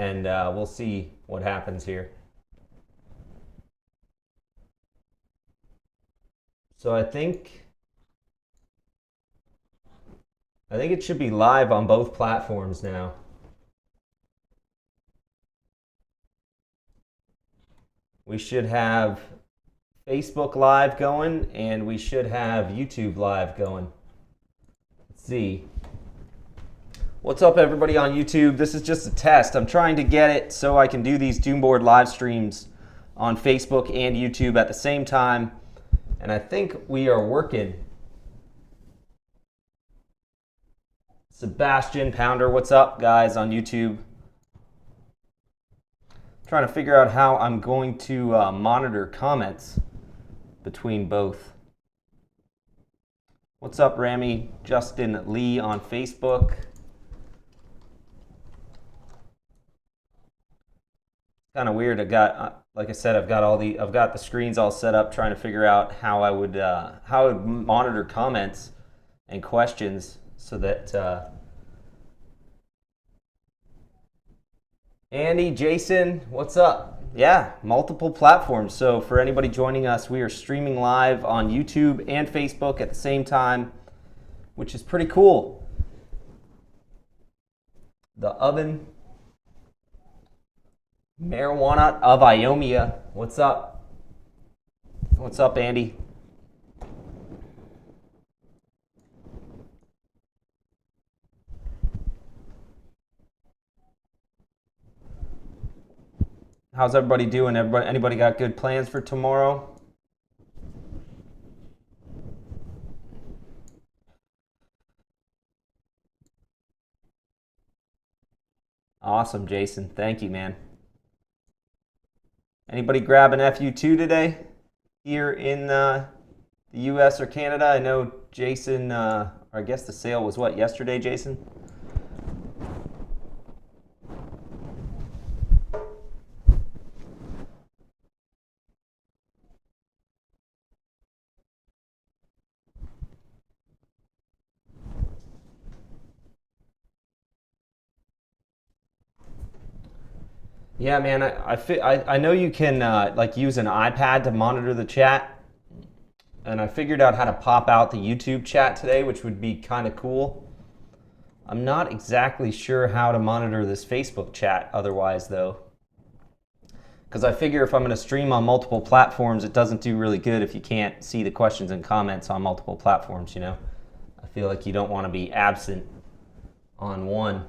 and we'll see what happens here. So I think it should be live on both platforms now. We should have Facebook Live going, and we should have YouTube Live going. Let's see. What's up, everybody on YouTube? This is just a test. I'm trying to get it so I can do these Doomboard live streams on Facebook and YouTube at the same time, and I think we are working. Sebastian Pounder, what's up, guys, on YouTube? Trying to figure out how I'm going to monitor comments between both. What's up, Rami? Justin Lee on Facebook. Kind of weird. I got, like I said, I've got the screens all set up, trying to figure out how I would monitor comments and questions so that Andy, Jason, what's up? Yeah, multiple platforms. So for anybody joining us, we are streaming live on YouTube and Facebook at the same time, which is pretty cool. The Oven, Marijuana of Iomia, what's up? What's up, Andy? How's everybody doing? Anybody got good plans for tomorrow? Awesome, Jason. Thank you, man. Anybody grab an FU2 today here in the US or Canada? I know Jason, or I guess the sale was what, yesterday, Jason? Yeah, man, I know you can like use an iPad to monitor the chat, and I figured out how to pop out the YouTube chat today, which would be kind of cool. I'm not exactly sure how to monitor this Facebook chat otherwise, though, because I figure if I'm going to stream on multiple platforms, it doesn't do really good if you can't see the questions and comments on multiple platforms, you know? I feel like you don't want to be absent on one.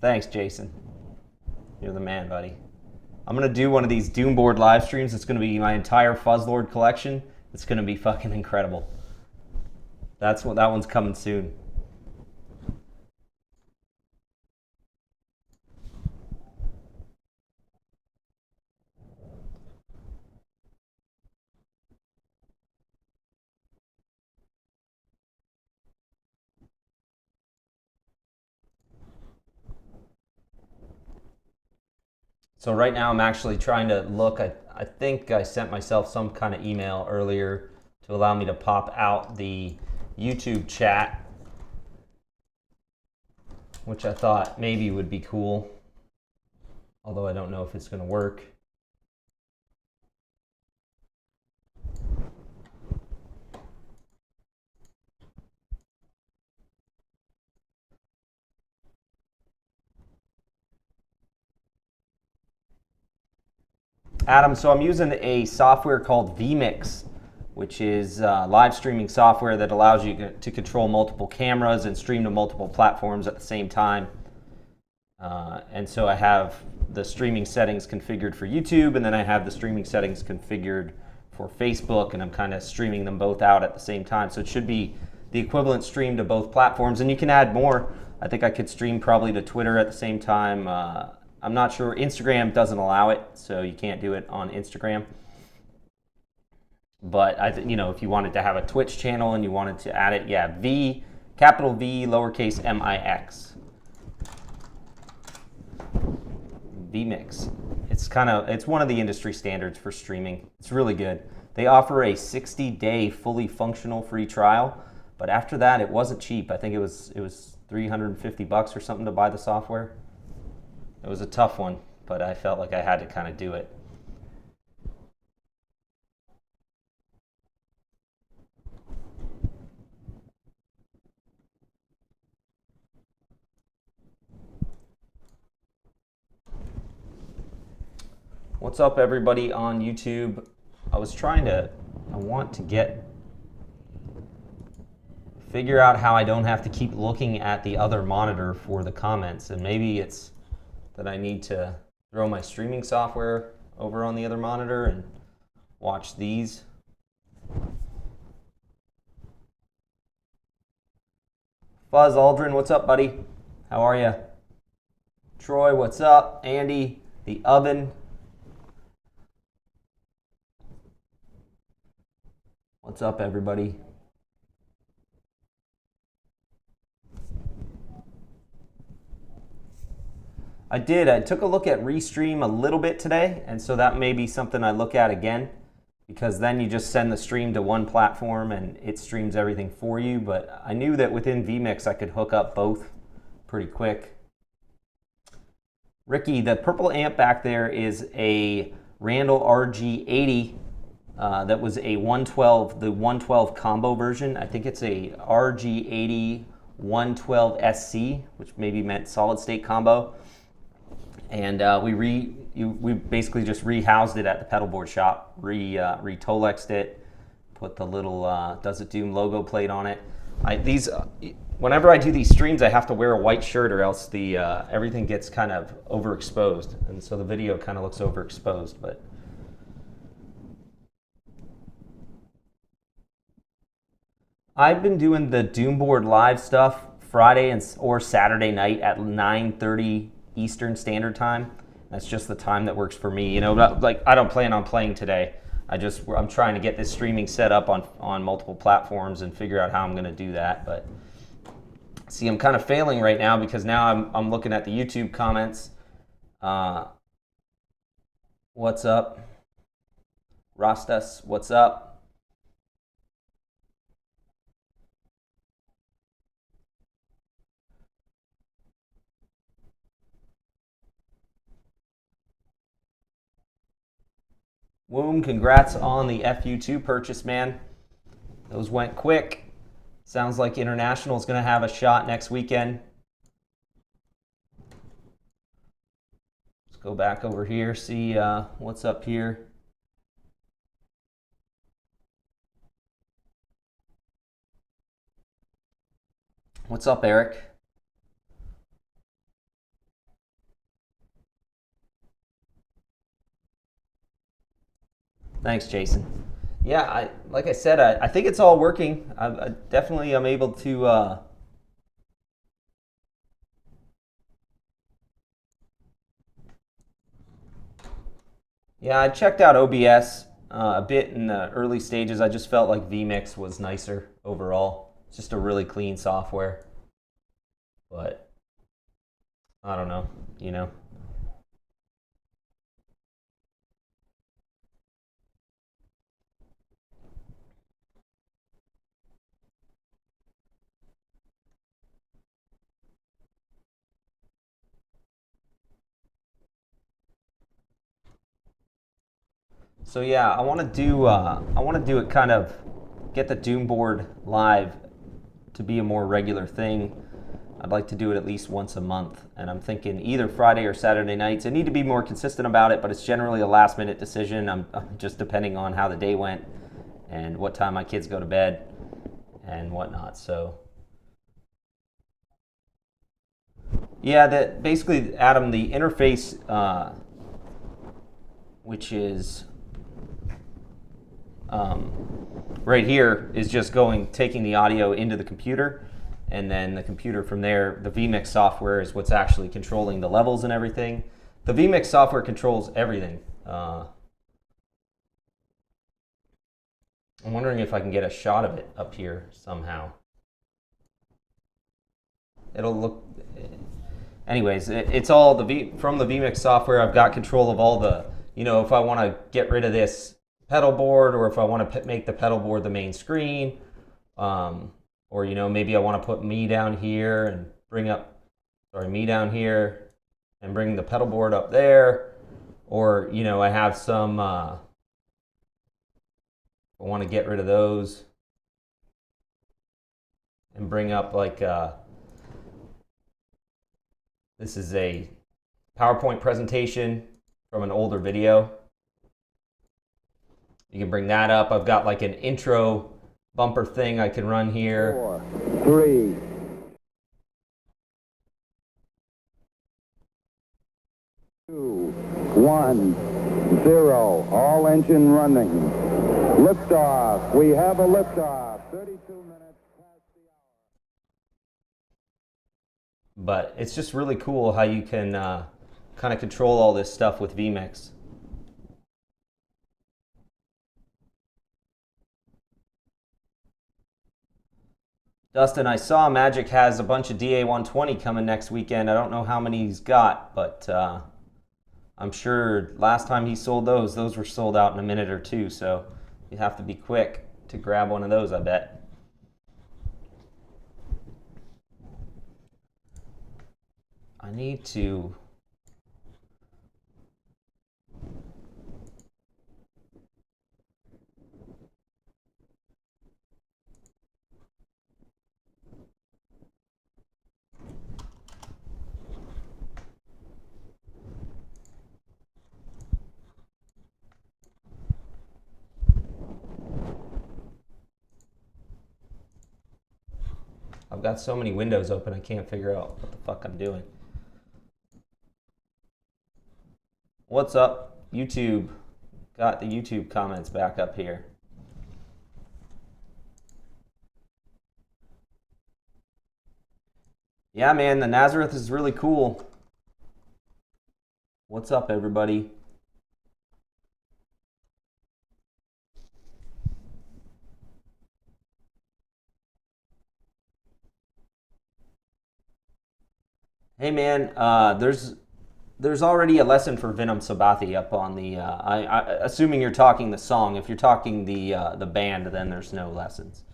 Thanks, Jason. You're the man, buddy. I'm going to do one of these Doomboard live streams. It's going to be my entire Fuzzlord collection. It's going to be fucking incredible. That one's coming soon. So right now I'm actually trying to look. I think I sent myself some kind of email earlier to allow me to pop out the YouTube chat, which I thought maybe would be cool, although I don't know if it's going to work. Adam, so I'm using a software called vMix, which is live streaming software that allows you to control multiple cameras and stream to multiple platforms at the same time. And so I have the streaming settings configured for YouTube, and then I have the streaming settings configured for Facebook, and I'm kind of streaming them both out at the same time. So it should be the equivalent stream to both platforms, and you can add more. I think I could stream probably to Twitter at the same time. I'm not sure. Instagram doesn't allow it, so you can't do it on Instagram. But if you wanted to have a Twitch channel and you wanted to add it, yeah, capital V, lowercase Mix. vMix. It's one of the industry standards for streaming. It's really good. They offer a 60-day fully functional free trial, but after that it wasn't cheap. I think it was $350 or something to buy the software. It was a tough one, but I felt like I had to kind of do it. What's up, everybody on YouTube? I want to figure out how I don't have to keep looking at the other monitor for the comments, and maybe it's that I need to throw my streaming software over on the other monitor and watch these. Fuzz Aldrin, what's up, buddy? How are you? Troy, what's up? Andy, the oven. What's up, everybody? I took a look at Restream a little bit today, and so that may be something I look at again, because then you just send the stream to one platform and it streams everything for you. But I knew that within vMix I could hook up both pretty quick. Ricky, the purple amp back there is a Randall RG80. That was a 112, the 112 combo version. I think it's a RG80 112 SC, which maybe meant solid state combo. And we basically just rehoused it at the pedal board shop, re-Tolexed it, put the little Does It Doom logo plate on it. Whenever I do these streams, I have to wear a white shirt, or else everything gets kind of overexposed, and so the video kind of looks overexposed. But I've been doing the Doomboard live stuff Friday or Saturday night at 9:30 Eastern Standard Time. That's just the time that works for me. Like, I don't plan on playing today. I'm trying to get this streaming set up on multiple platforms and figure out how I'm going to do that. But see, I'm kind of failing right now because now I'm looking at the YouTube comments. What's up? Rastas, what's up? Woom, congrats on the FU2 purchase, man. Those went quick. Sounds like International is going to have a shot next weekend. Let's go back over here, see what's up here. What's up, Eric? Thanks, Jason. Yeah, like I said, I think it's all working. I definitely am able to. Yeah, I checked out OBS a bit in the early stages. I just felt like vMix was nicer overall. It's just a really clean software. But I don't know, So yeah, I want to do it kind of, get the Doomboard live to be a more regular thing. I'd like to do it at least once a month, and I'm thinking either Friday or Saturday nights. I need to be more consistent about it, but it's generally a last minute decision. I'm just depending on how the day went and what time my kids go to bed and whatnot. So yeah, basically, Adam, the interface, which is right here, is just taking the audio into the computer, and then the computer from there, the vMix software is what's actually controlling the levels and everything. The vMix software controls everything. I'm wondering if I can get a shot of it up here somehow. It'll look... Anyways, it's all from the vMix software. I've got control of all the, you know, if I want to get rid of this pedal board, or if I want to make the pedal board the main screen, or, you know, maybe I want to put me down here and bring up, me down here and bring the pedal board up there, or, you know, I have some, I want to get rid of those and bring up like, this is a PowerPoint presentation from an older video. You can bring that up. I've got like an intro bumper thing I can run here. 4, 3, 2, 1, 0. All engine running. Liftoff. We have a liftoff. 32 minutes past the hour. But it's just really cool how you can kind of control all this stuff with vMix. Dustin, I saw Magic has a bunch of DA120 coming next weekend. I don't know how many he's got, but I'm sure last time he sold those were sold out in a minute or two, so you have to be quick to grab one of those, I bet. I need to... I've got so many windows open, I can't figure out what the fuck I'm doing. What's up, YouTube? Got the YouTube comments back up here. Yeah, man, the Nazareth is really cool. What's up, everybody? Hey, man, there's already a lesson for Vinam Sabathi up on the, assuming you're talking the song. If you're talking the band, then there's no lessons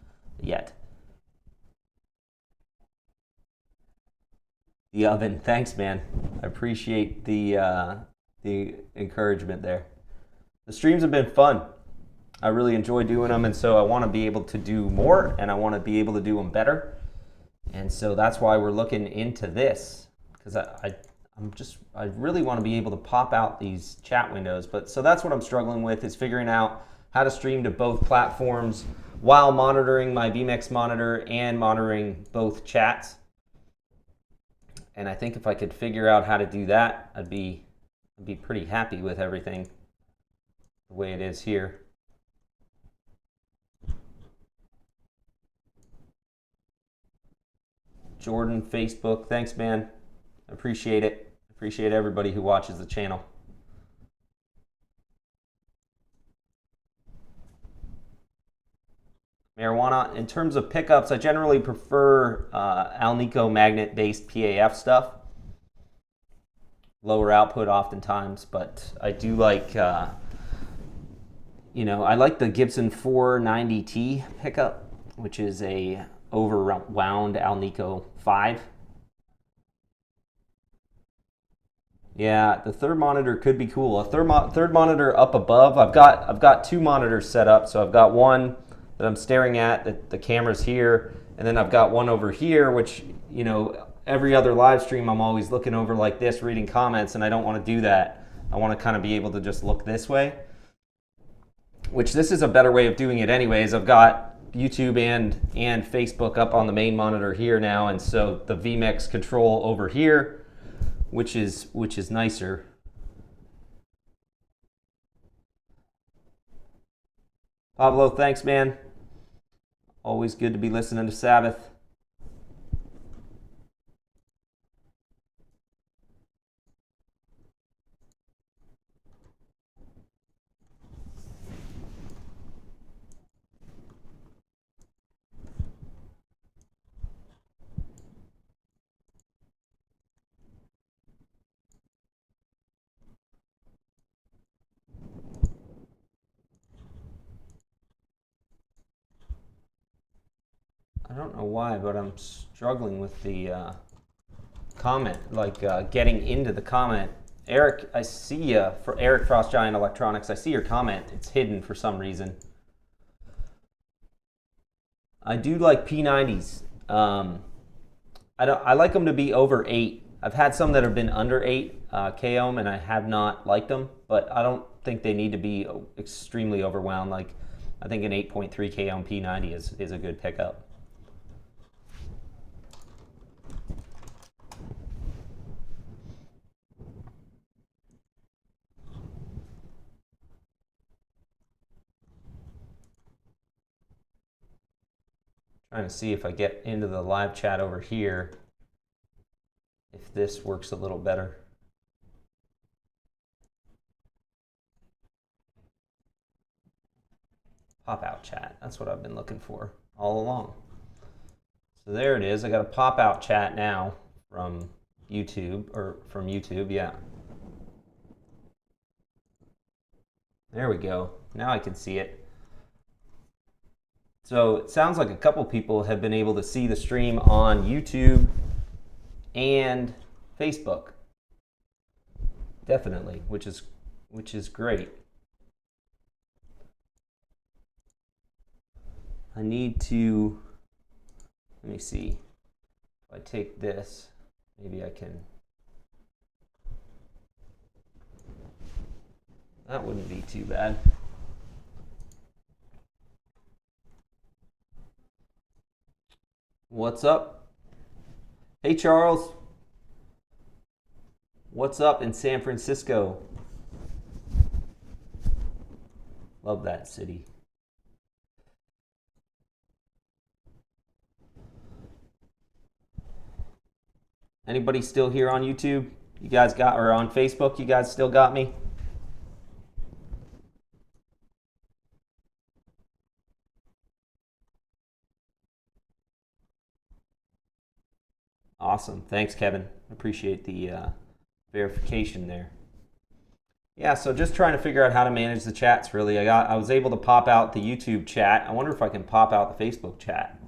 yet. The oven, thanks, man. I appreciate the encouragement there. The streams have been fun. I really enjoy doing them, and so I want to be able to do more, and I want to be able to do them better. And so that's why we're looking into this, because I really want to be able to pop out these chat windows. But so that's what I'm struggling with, is figuring out how to stream to both platforms while monitoring my vMix monitor and monitoring both chats. And I think if I could figure out how to do that, I'd be pretty happy with everything the way it is here. Jordan, Facebook, thanks, man. Appreciate it. Appreciate everybody who watches the channel. Marijuana, in terms of pickups, I generally prefer Alnico magnet-based PAF stuff. Lower output oftentimes, but I do like, you know, I like the Gibson 490T pickup, which is a overwound Alnico 5. Yeah, the third monitor could be cool. A third monitor up above. I've got two monitors set up. So I've got one that I'm staring at, the camera's here, and then I've got one over here, which, you know, every other live stream I'm always looking over like this, reading comments, and I don't want to do that. I want to kind of be able to just look this way, which this is a better way of doing it anyways. I've got YouTube and Facebook up on the main monitor here now, and so the vMix control over here, which is nicer. Pablo, thanks, man. Always good to be listening to Sabbath. I don't know why, but I'm struggling with the comment, like getting into the comment. Eric, I see you, for Eric Frost Giant Electronics. I see your comment. It's hidden for some reason. I do like P90s. I like them to be over 8. I've had some that have been under 8 k-ohm, and I have not liked them, but I don't think they need to be extremely overwound. Like, I think an 8.3 k-ohm P90 is a good pickup. Trying to see if I get into the live chat over here, if this works a little better. Pop-out chat, that's what I've been looking for all along. So there it is. I got a pop-out chat now from YouTube, yeah. There we go. Now I can see it. So it sounds like a couple people have been able to see the stream on YouTube and Facebook. Definitely, which is great. I need to, let me see. If I take this, maybe I can. That wouldn't be too bad. What's up? Hey, Charles. What's up in San Francisco? Love that city. Anybody still here on YouTube? You guys got, or on Facebook, you guys still got me? Awesome. Thanks, Kevin. Appreciate the verification there. Yeah, so just trying to figure out how to manage the chats, really. I was able to pop out the YouTube chat. I wonder if I can pop out the Facebook chat.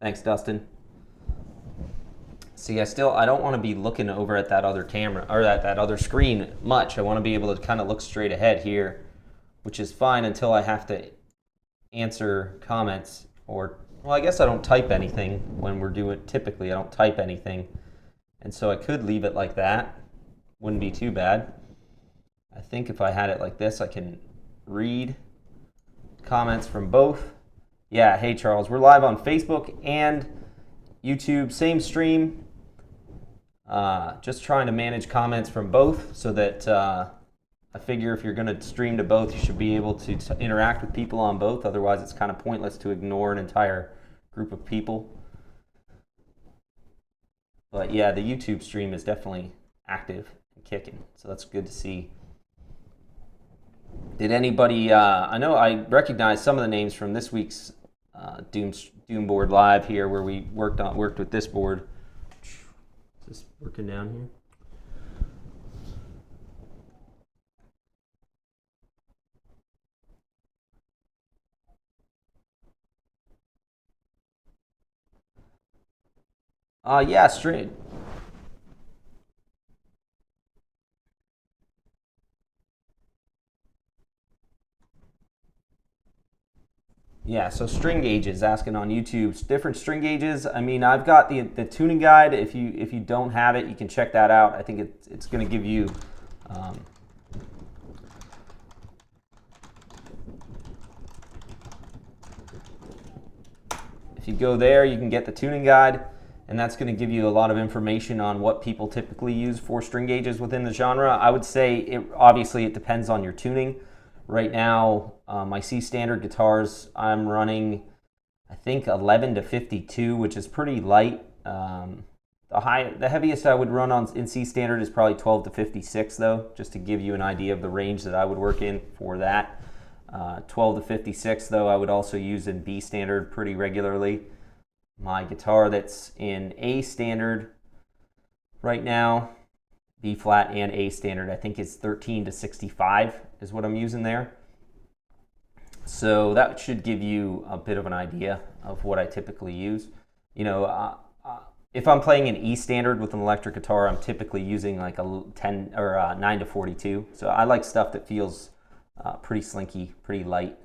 Thanks, Dustin. See, I don't want to be looking over at that other camera, or that other screen much. I want to be able to kind of look straight ahead here, which is fine until I have to answer comments, or, well, I guess I don't type anything when we're doing, typically I don't type anything. And so I could leave it like that. Wouldn't be too bad. I think if I had it like this, I can read comments from both. Yeah, hey Charles, we're live on Facebook and YouTube, same stream. Just trying to manage comments from both so that I figure if you're going to stream to both, you should be able to interact with people on both. Otherwise, it's kind of pointless to ignore an entire group of people. But yeah, the YouTube stream is definitely active and kicking, so that's good to see. Did anybody, I know I recognize some of the names from this week's Doom board live here, where we worked with this board. Is this working down here? Yeah, straight. Yeah, so string gauges, asking on YouTube, different string gauges. I mean, I've got the tuning guide. If you don't have it, you can check that out. I think it's going to give you if you go there, you can get the tuning guide, and that's going to give you a lot of information on what people typically use for string gauges within the genre. I would say obviously it depends on your tuning. Right now, my C standard guitars, I'm running, I think 11 to 52, which is pretty light. The heaviest I would run in C standard is probably 12 to 56 though, just to give you an idea of the range that I would work in for that. 12 to 56 though, I would also use in B standard pretty regularly. My guitar that's in A standard right now, B flat and A standard, I think is 13 to 65. is what I'm using there. So that should give you a bit of an idea of what I typically use. You know, if I'm playing an E standard with an electric guitar, I'm typically using like a 10 or a 9 to 42. So I like stuff that feels pretty slinky, pretty light.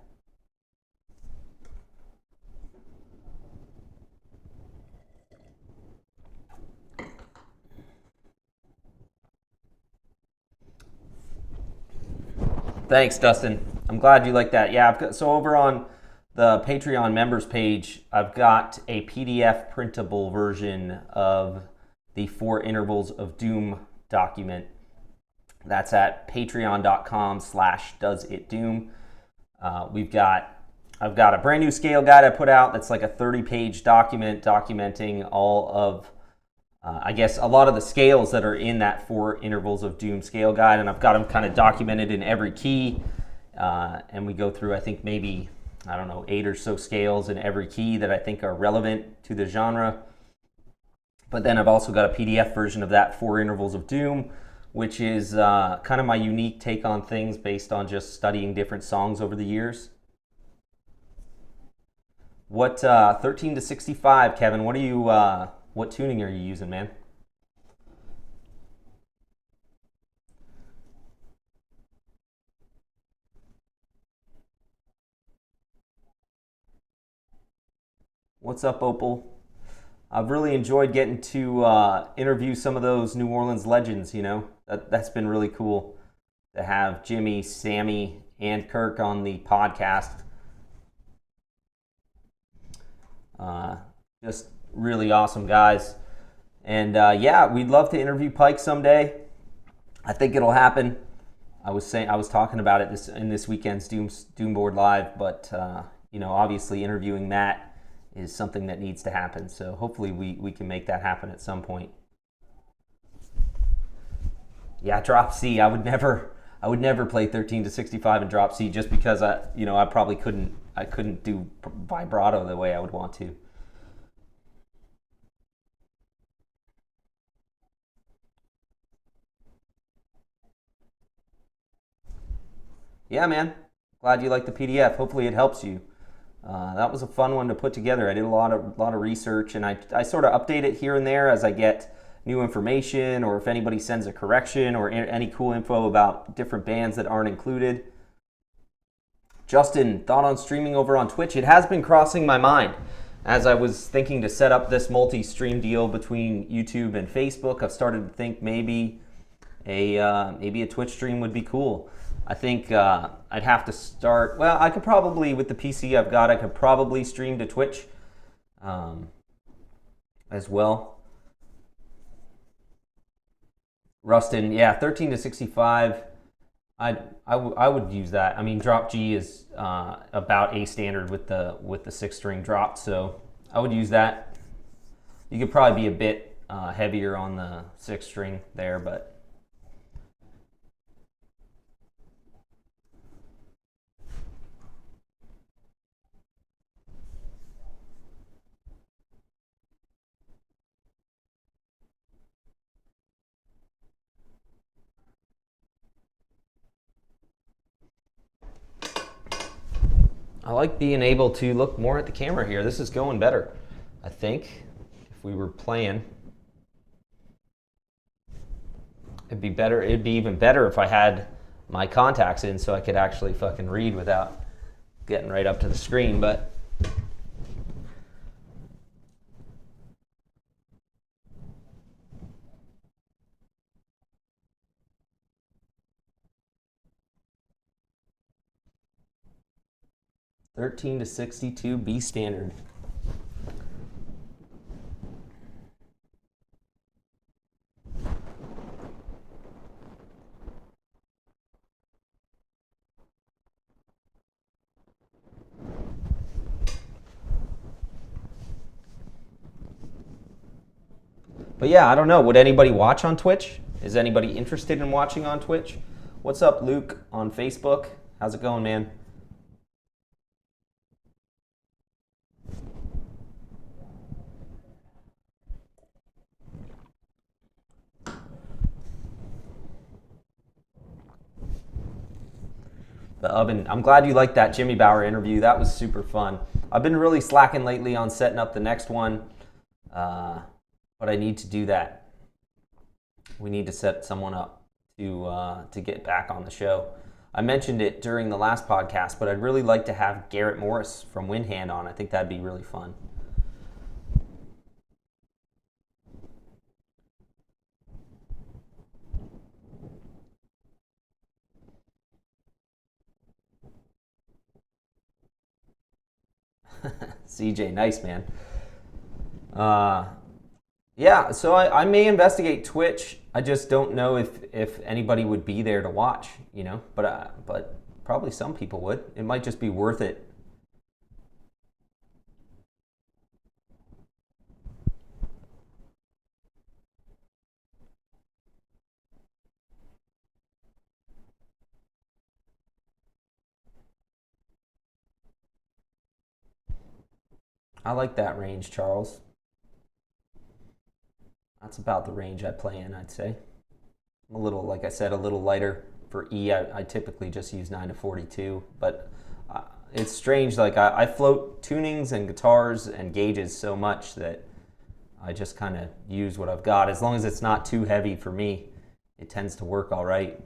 Thanks, Dustin. I'm glad you like that. Yeah, so over on the Patreon members page, I've got a PDF printable version of the 4 Intervals of Doom document. That's at patreon.com/doesitdoom. I've got a brand new scale guide I put out that's like a 30-page document documenting all of I guess a lot of the scales that are in that 4 Intervals of Doom scale guide, and I've got them kind of documented in every key, and we go through, I think, maybe, I don't know, 8 or so scales in every key that I think are relevant to the genre. But then I've also got a PDF version of that 4 Intervals of Doom, which is kind of my unique take on things based on just studying different songs over the years. What 13 to 65, Kevin? What are you? What tuning are you using, man? What's up, Opal? I've really enjoyed getting to interview some of those New Orleans legends, you know. That's been really cool to have Jimmy, Sammy, and Kirk on the podcast. Just really awesome guys. And yeah, we'd love to interview Pike someday. I think it'll happen. I was talking about it in this weekend's Doomboard Live, but you know, obviously interviewing Matt is something that needs to happen. So hopefully we can make that happen at some point. Yeah, drop C. I would never play 13 to 65 and drop C just because I probably couldn't do vibrato the way I would want to. Yeah, man. Glad you like the PDF. Hopefully it helps you. That was a fun one to put together. I did a lot of research, and I sort of update it here and there as I get new information, or if anybody sends a correction or any cool info about different bands that aren't included. Justin, thought on streaming over on Twitch? It has been crossing my mind as I was thinking to set up this multi-stream deal between YouTube and Facebook. I've started to think maybe a Twitch stream would be cool. I think I'd have to start. Well, I could probably, with the PC I've got, I could probably stream to Twitch as well. Rustin, yeah, 13 to 65. I would use that. I mean, drop G is about A standard with the 6-string drop, so I would use that. You could probably be a bit heavier on the 6-string there, but. I like being able to look more at the camera here. This is going better, I think. If we were playing, it'd be better. It'd be even better if I had my contacts in so I could actually fucking read without getting right up to the screen, but $13 to $62 B standard. But yeah, I don't know. Would anybody watch on Twitch? Is anybody interested in watching on Twitch? What's up, Luke, on Facebook? How's it going, man? But I'm glad you liked that Jimmy Bauer interview. That was super fun. I've been really slacking lately on setting up the next one, but I need to do that. We need to set someone up to get back on the show. I mentioned it during the last podcast, but I'd really like to have Garrett Morris from Windhand on. I think that'd be really fun. CJ, nice, man. Yeah, so I may investigate Twitch. I just don't know if anybody would be there to watch, you know, but probably some people would. It might just be worth it. I like that range, Charles. That's about the range I play in, I'd say. I'm a little, like I said, a little lighter for E. I typically just use 9 to 42, but it's strange. Like I float tunings and guitars and gauges so much that I just kind of use what I've got. As long as it's not too heavy for me, it tends to work all right.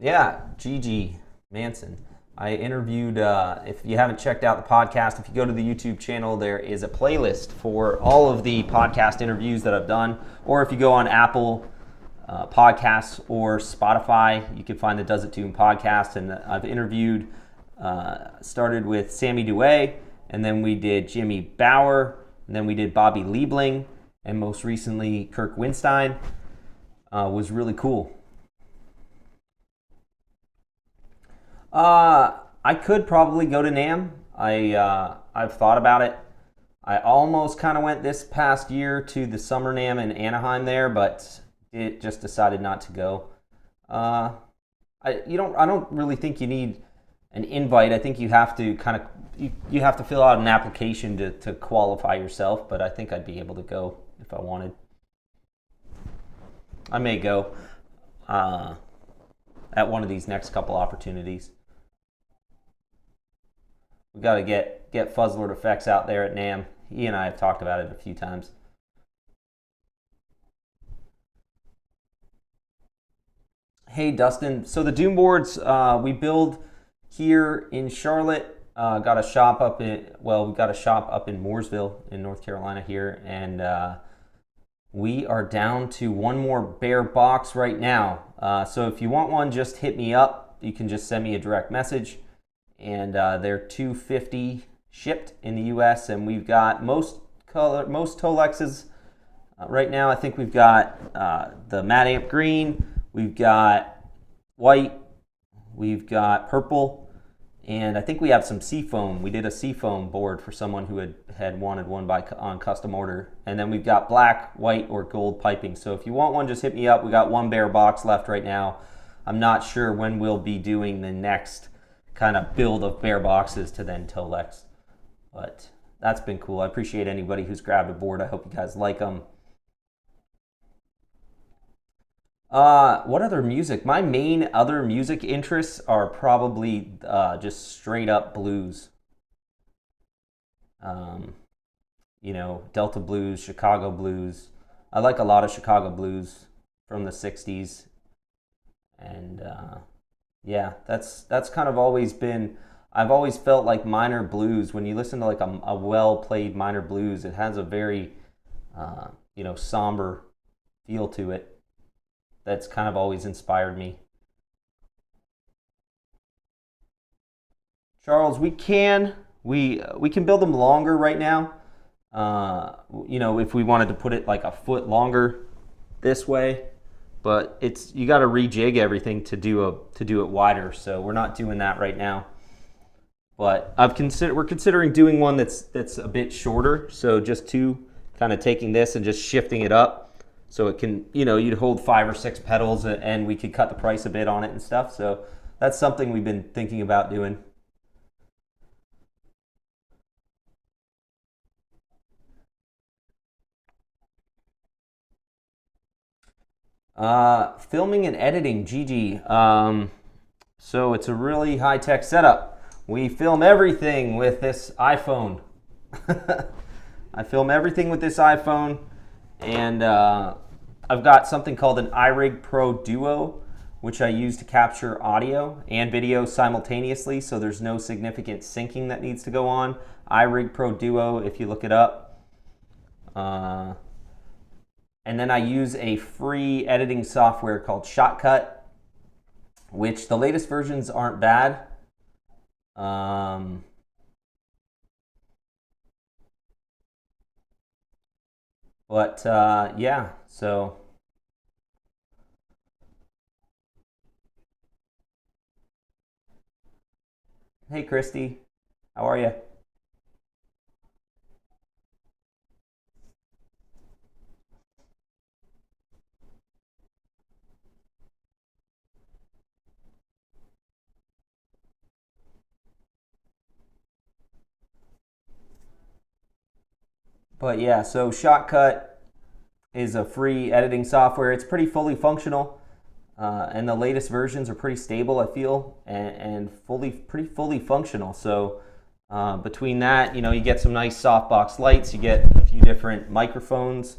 Yeah, Gigi Manson. I interviewed, if you haven't checked out the podcast, if you go to the YouTube channel, there is a playlist for all of the podcast interviews that I've done. Or if you go on Apple Podcasts or Spotify, you can find the Does It Tune podcast. And I've interviewed, started with Sammy Duet, and then we did Jimmy Bauer, and then we did Bobby Liebling, and most recently Kirk Winstein. Was really cool. I could probably go to NAMM. I've thought about it. I almost kind of went this past year to the Summer NAMM in Anaheim there, but it just decided not to go. I don't really think you need an invite. I think you have to you have to fill out an application to qualify yourself, but I think I'd be able to go if I wanted. I may go at one of these next couple opportunities. We got to get Fuzzlord Effects out there at NAMM. He and I have talked about it a few times. Hey, Dustin. So the Doom boards we build here in Charlotte. Got a shop up in Mooresville in North Carolina here, and we are down to one more bare box right now. So if you want one, just hit me up. You can just send me a direct message. And they're $250 shipped in the U.S. And we've got most Tolexes right now. I think we've got the Mad Amp Green, we've got white, we've got purple, and I think we have some Seafoam. We did a Seafoam board for someone who had wanted one on custom order. And then we've got black, white, or gold piping. So if you want one, just hit me up. We got one bare box left right now. I'm not sure when we'll be doing the next kind of build of bare boxes to then Tolex, but that's been cool. I appreciate anybody who's grabbed a board. I hope you guys like them. What other music? My main other music interests are probably just straight up blues. Delta blues, Chicago blues. I like a lot of Chicago blues from the 60s, and yeah, that's kind of always been. I've always felt like minor blues. When you listen to like a well-played minor blues, it has a very, somber feel to it. That's kind of always inspired me. Charles, we can build them longer right now. If we wanted to put it like a foot longer this way. But you got to rejig everything to do it wider, so we're not doing that right now. But we're considering doing one that's a bit shorter, so just kind of taking this and just shifting it up, so it can you'd hold 5 or 6 pedals, and we could cut the price a bit on it and stuff. So that's something we've been thinking about doing. Filming and editing, GG. So it's a really high-tech setup. We film everything with this iPhone. I film everything with this iPhone, and I've got something called an iRig Pro Duo, which I use to capture audio and video simultaneously, so there's no significant syncing that needs to go on. iRig Pro Duo, if you look it up. And then I use a free editing software called Shotcut, which the latest versions aren't bad. Yeah, so hey Christy, how are you? But yeah, so Shotcut is a free editing software. It's pretty fully functional, and the latest versions are pretty stable, I feel, and pretty fully functional. So between that, you know, you get some nice softbox lights, you get a few different microphones,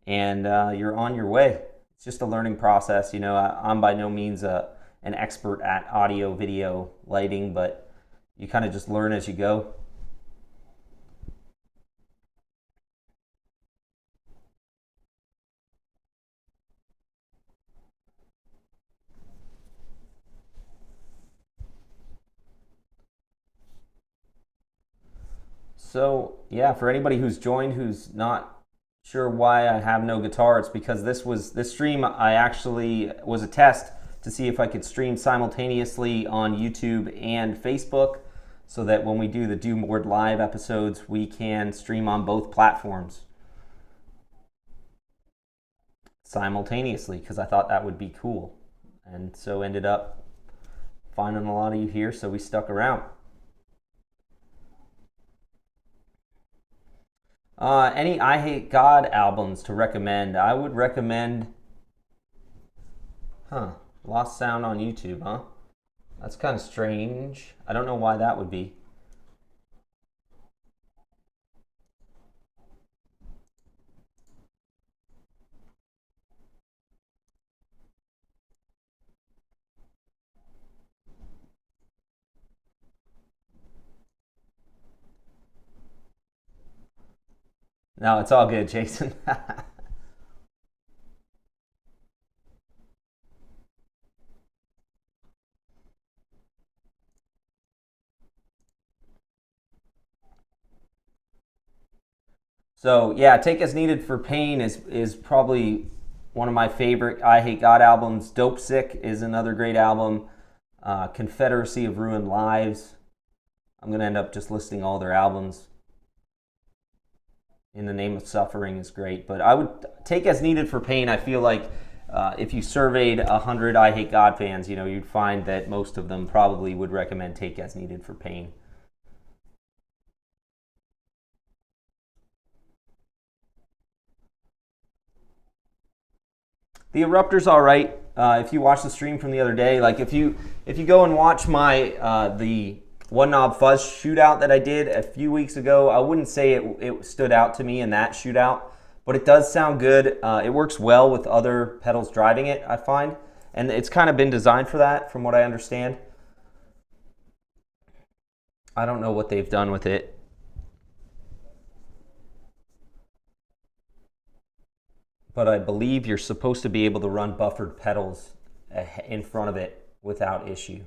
and you're on your way. It's just a learning process. You know, I'm by no means an expert at audio, video, lighting, but you kind of just learn as you go. So yeah, for anybody who's joined who's not sure why I have no guitar, it's because this stream I actually was a test to see if I could stream simultaneously on YouTube and Facebook, so that when we do the Do More Live episodes, we can stream on both platforms simultaneously, because I thought that would be cool. And so ended up finding a lot of you here, so we stuck around. Any I Hate God albums to recommend? I would recommend, Lost Sound on YouTube, huh? That's kind of strange. I don't know why that would be. No, it's all good, Jason. So yeah, Take As Needed for Pain is probably one of my favorite I Hate God albums. Dope Sick is another great album. Confederacy of Ruined Lives. I'm gonna end up just listing all their albums. In the Name of Suffering is great, but I would Take As Needed for Pain. I feel like if you surveyed 100 I Hate God fans, you know, you'd find that most of them probably would recommend Take As Needed for Pain. The Eruptor's all right. If you watch the stream from the other day, like if you go and watch my the One Knob Fuzz shootout that I did a few weeks ago, I wouldn't say it stood out to me in that shootout, but it does sound good. It works well with other pedals driving it, I find, and it's kind of been designed for that, from what I understand. I don't know what they've done with it. But I believe you're supposed to be able to run buffered pedals in front of it without issue.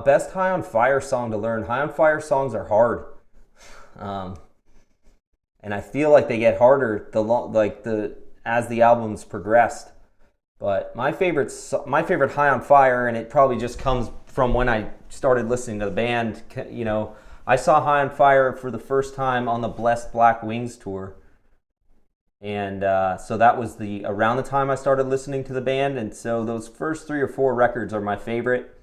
Best High on Fire song to learn. High on Fire songs are hard, and I feel like they get harder as the albums progressed. But my favorite High on Fire, and it probably just comes from when I started listening to the band. You know, I saw High on Fire for the first time on the Blessed Black Wings tour, And so that was around the time I started listening to the band. And so those first 3 or 4 records are my favorite.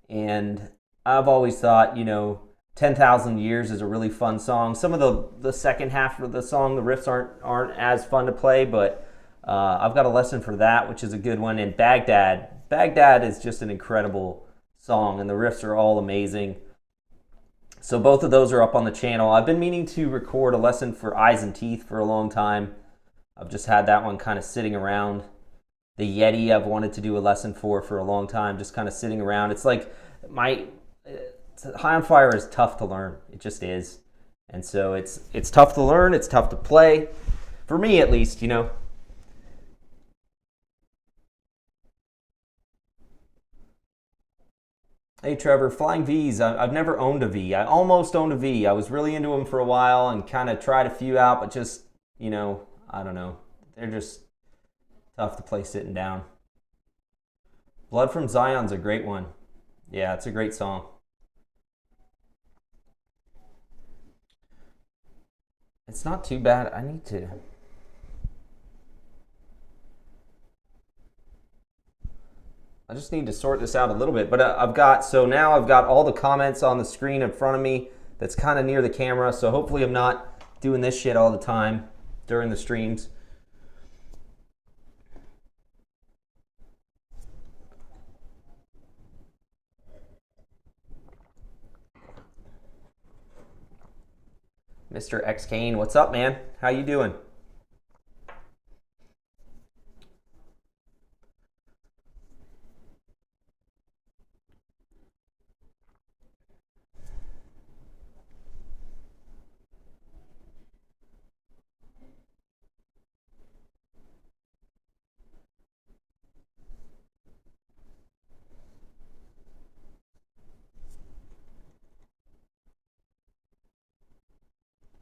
And I've always thought, 10,000 Years is a really fun song. Some of the second half of the song, the riffs aren't as fun to play, but I've got a lesson for that, which is a good one. And Baghdad is just an incredible song, and the riffs are all amazing. So both of those are up on the channel. I've been meaning to record a lesson for Eyes and Teeth for a long time. I've just had that one kind of sitting around. The Yeti I've wanted to do a lesson for a long time, just kind of sitting around. It's like High on Fire is tough to learn. It just is. And so it's tough to learn. It's tough to play. For me, at least, Hey Trevor, Flying V's. I've never owned a V. I almost owned a V. I was really into them for a while and kind of tried a few out, but just, I don't know. They're just tough to play sitting down. Blood from Zion's a great one. Yeah, it's a great song. It's not too bad. I just need to sort this out a little bit, but now I've got all the comments on the screen in front of me that's kind of near the camera, so hopefully I'm not doing this shit all the time during the streams. Mr. X Kane, what's up, man? How you doing?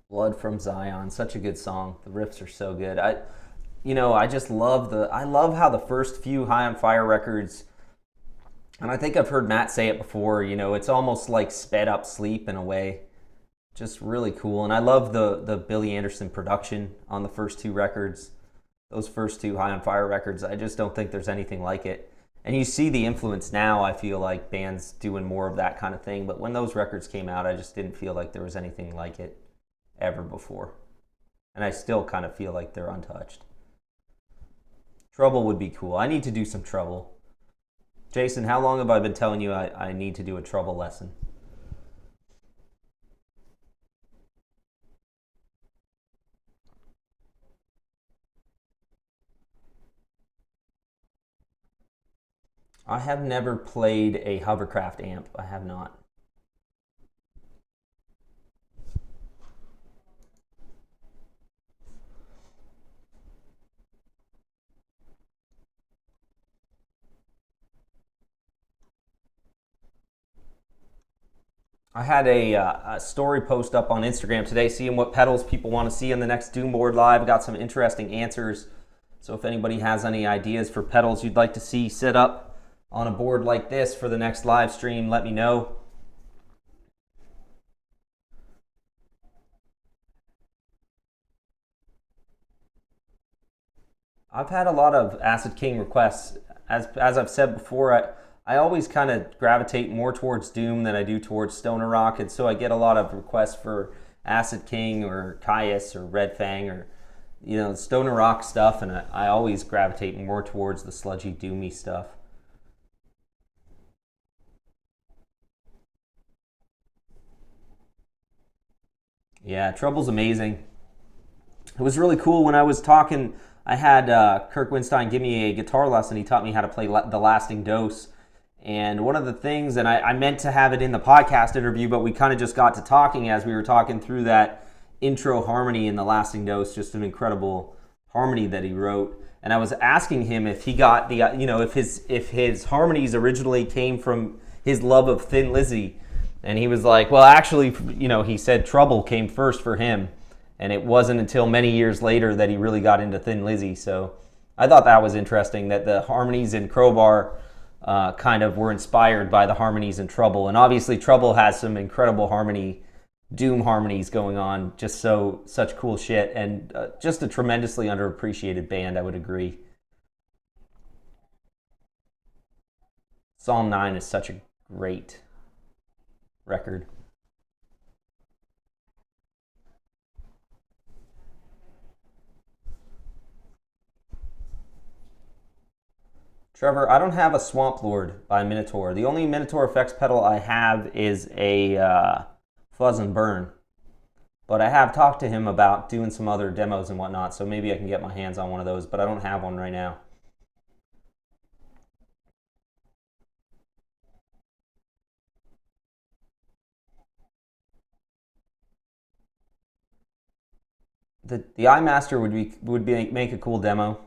Blood from Zion, such a good song. The riffs are so good. I just love how the first few High on Fire records, and I think I've heard Matt say it before, it's almost like sped up sleep in a way. Just really cool. And I love the Billy Anderson production on the first 2 records. Those first 2 High on Fire records, I just don't think there's anything like it. And you see the influence now, I feel like bands doing more of that kind of thing. But when those records came out, I just didn't feel like there was anything like it ever before. And I still kind of feel like they're untouched. Trouble would be cool. I need to do some Trouble. Jason, how long have I been telling you I need to do a Trouble lesson? I have never played a hovercraft amp. I have not. I had a story post up on Instagram today, seeing what pedals people want to see in the next Doomboard Live. Got some interesting answers. So if anybody has any ideas for pedals you'd like to see set up on a board like this for the next live stream, let me know. I've had a lot of Acid King requests. As I've said before, I always kind of gravitate more towards Doom than I do towards Stoner Rock, and so I get a lot of requests for Acid King or Caius or Red Fang or Stoner Rock stuff, and I always gravitate more towards the sludgy, doomy stuff. Yeah, Trouble's amazing. It was really cool when I was talking. I had Kirk Winstein give me a guitar lesson. He taught me how to play The Lasting Dose. And one of the things, and I meant to have it in the podcast interview, but we kind of just got to talking as we were talking through that intro harmony in The Lasting Dose, just an incredible harmony that he wrote. And I was asking him if he got the, if his harmonies originally came from his love of Thin Lizzy. And he was like, well, actually, he said Trouble came first for him. And it wasn't until many years later that he really got into Thin Lizzy. So I thought that was interesting, that the harmonies in Crowbar kind of were inspired by the harmonies in Trouble. And obviously Trouble has some incredible harmony doom harmonies going on. Just such cool shit, and just a tremendously underappreciated band, I would agree. Psalm 9 is such a great record. Trevor, I don't have a Swamp Lord by Minotaur. The only Minotaur effects pedal I have is a Fuzz and Burn. But I have talked to him about doing some other demos and whatnot, so maybe I can get my hands on one of those, but I don't have one right now. The iMaster would make a cool demo.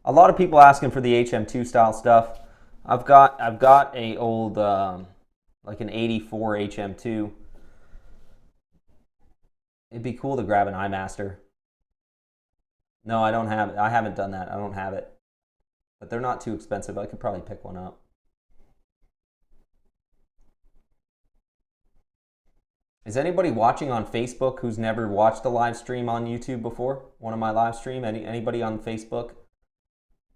A lot of people asking for the HM2 style stuff. I've got a old like an 84 HM2. It'd be cool to grab an iMaster. No, I don't have it. I haven't done that. I don't have it. But they're not too expensive. I could probably pick one up. Is anybody watching on Facebook who's never watched a live stream on YouTube before? One of my live stream? Anybody on Facebook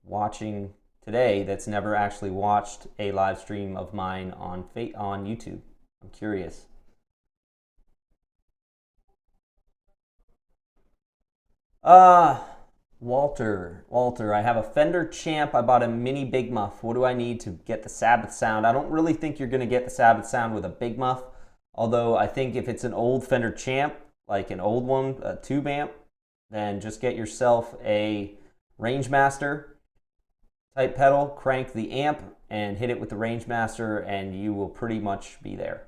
watching today that's never actually watched a live stream of mine on YouTube? I'm curious. Walter, I have a Fender Champ. I bought a mini Big Muff. What do I need to get the Sabbath sound? I don't really think you're going to get the Sabbath sound with a Big Muff, although I think if it's an old Fender Champ, like an old one, a tube amp, then just get yourself a Rangemaster type pedal, crank the amp, and hit it with the Rangemaster, and you will pretty much be there.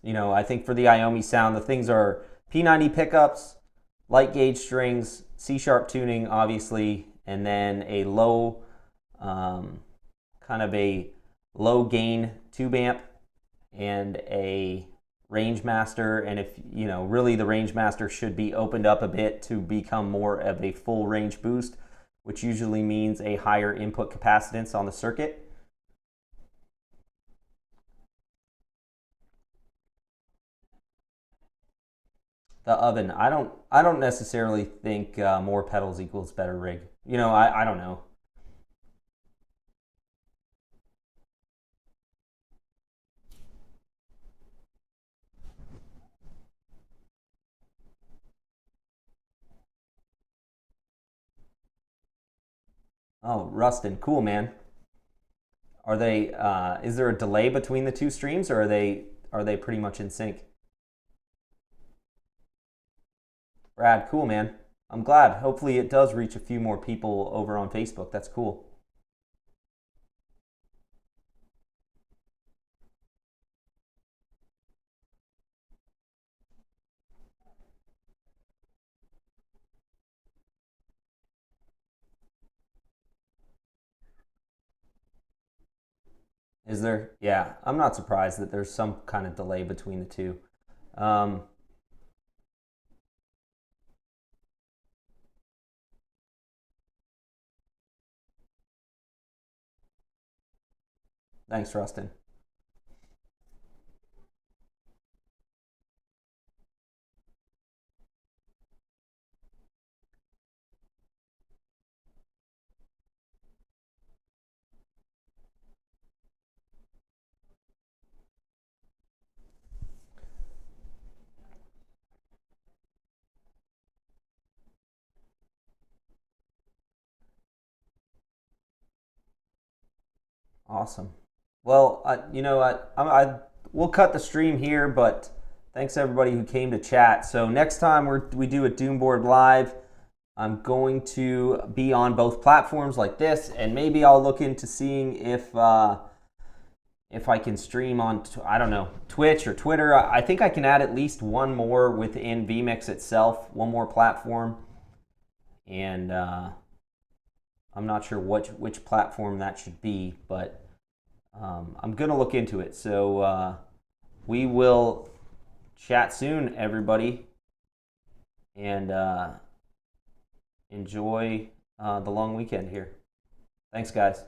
You know, I think for the Iommi sound, the things are P90 pickups, light gauge strings, C-sharp tuning, obviously, and then a low, kind of a low gain tube amp and a Rangemaster. And if, you know, really the Rangemaster should be opened up a bit to become more of a full range boost, which usually means a higher input capacitance on the circuit. The oven, I don't necessarily think more pedals equals better rig. You know, I don't know. Oh, Rustin, cool, man. Are they? Is there a delay between the two streams, or are they pretty much in sync? Brad, cool, man. I'm glad. Hopefully it does reach a few more people over on Facebook. That's cool. Is there? Yeah, I'm not surprised that there's some kind of delay between the two. Thanks, Rustin. Awesome. Well, you know, we'll cut the stream here, but thanks everybody who came to chat. So next time we do a Doomboard Live, I'm going to be on both platforms like this, and maybe I'll look into seeing if I can stream on, I don't know, Twitch or Twitter. I think I can add at least one more within vMix itself, one more platform, and I'm not sure which platform that should be, but I'm going to look into it. So we will chat soon, everybody, and enjoy the long weekend here. Thanks, guys.